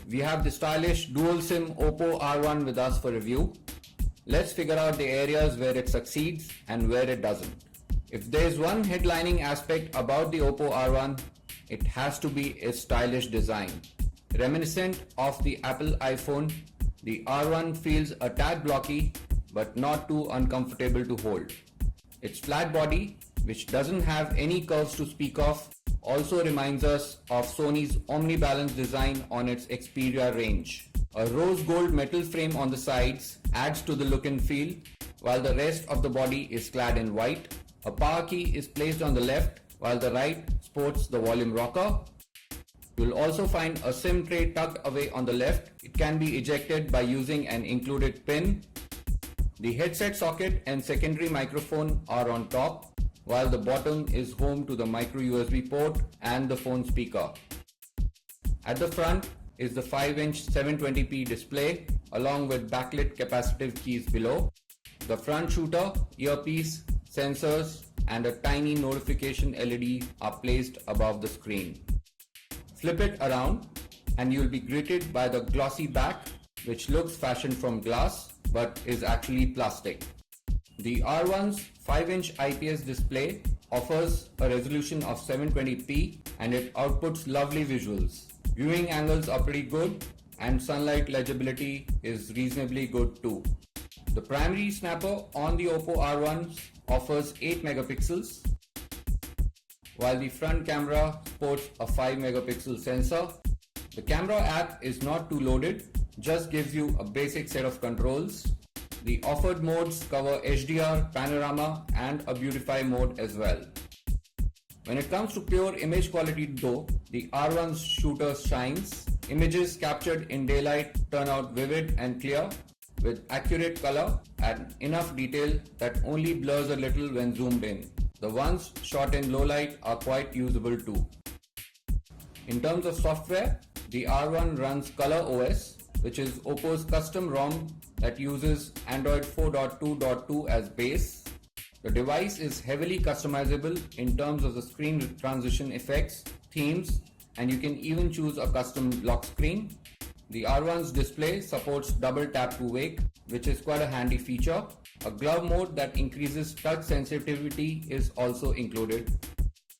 we have the stylish dual SIM Oppo R1 with us for review. Let's figure out the areas where it succeeds and where it doesn't. If there's one headlining aspect about the Oppo R1, it has to be its stylish design. Reminiscent of the Apple iPhone, the R1 feels a tad blocky but not too uncomfortable to hold. Its flat body, which doesn't have any curves to speak of, also reminds us of Sony's omnibalance design on its Xperia range. A rose gold metal frame on the sides adds to the look and feel, while the rest of the body is clad in white. A power key is placed on the left, while the right sports the volume rocker. You'll also find a SIM tray tucked away on the left. It can be ejected by using an included pin. The headset socket and secondary microphone are on top, while the bottom is home to the micro USB port and the phone speaker. At the front is the 5-inch 720p display along with backlit capacitive keys below. The front shooter, earpiece, sensors and a tiny notification LED are placed above the screen. Flip it around and you'll be greeted by the glossy back, which looks fashioned from glass but is actually plastic. The R1's 5-inch IPS display offers a resolution of 720p and it outputs lovely visuals. Viewing angles are pretty good and sunlight legibility is reasonably good too. The primary snapper on the Oppo R1 offers 8 megapixels, while the front camera sports a 5 megapixel sensor. The camera app is not too loaded, just gives you a basic set of controls. The offered modes cover HDR, panorama and a beautify mode as well. When it comes to pure image quality though, the R1's shooter shines. Images captured in daylight turn out vivid and clear with accurate color and enough detail that only blurs a little when zoomed in. The ones shot in low light are quite usable too. In terms of software, the R1 runs Color OS, which is Oppo's custom ROM that uses Android 4.2.2 as base. The device is heavily customizable in terms of the screen transition effects, themes, and you can even choose a custom lock screen. The R1's display supports double tap to wake, which is quite a handy feature. A glove mode that increases touch sensitivity is also included.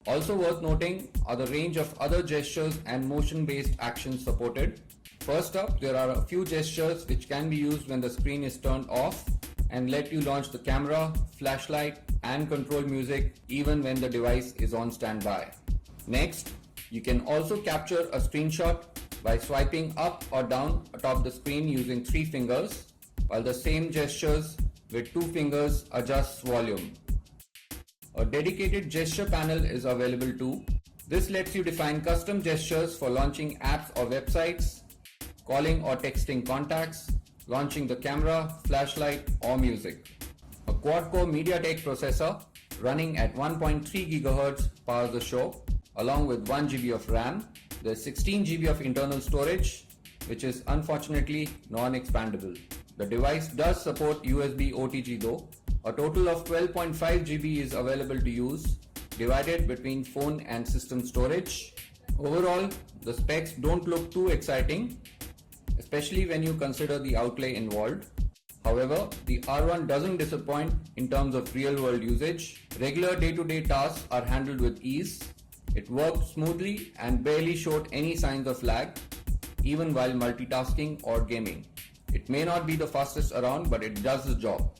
Also worth noting are the range of other gestures and motion-based actions supported. First up, there are a few gestures which can be used when the screen is turned off and let you launch the camera, flashlight and control music even when the device is on standby. Next, you can also capture a screenshot by swiping up or down atop the screen using 3 fingers, while the same gestures with 2 fingers adjusts volume. A dedicated gesture panel is available too. This lets you define custom gestures for launching apps or websites, calling or texting contacts, launching the camera, flashlight or music. A quad-core MediaTek processor running at 1.3 GHz powers the show, along with 1 GB of RAM. There's 16 GB of internal storage, which is unfortunately non-expandable. The device does support USB OTG though. A total of 12.5 GB is available to use, divided between phone and system storage. Overall, the specs don't look too exciting, especially when you consider the outlay involved. However, the R1 doesn't disappoint in terms of real-world usage. Regular day-to-day tasks are handled with ease. It worked smoothly and barely showed any signs of lag, even while multitasking or gaming. It may not be the fastest around, but it does the job.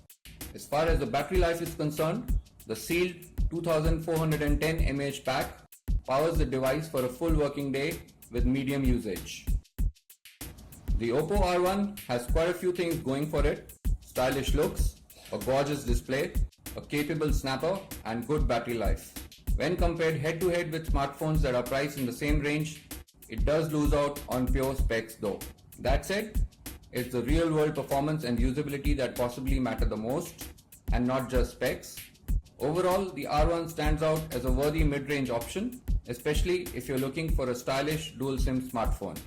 As far as the battery life is concerned, the sealed 2410 mAh pack powers the device for a full working day with medium usage. The Oppo R1 has quite a few things going for it: stylish looks, a gorgeous display, a capable snapper and good battery life. When compared head-to-head with smartphones that are priced in the same range, it does lose out on pure specs though. That said, it's the real-world performance and usability that possibly matter the most, and not just specs. Overall, the R1 stands out as a worthy mid-range option, especially if you're looking for a stylish dual SIM smartphone.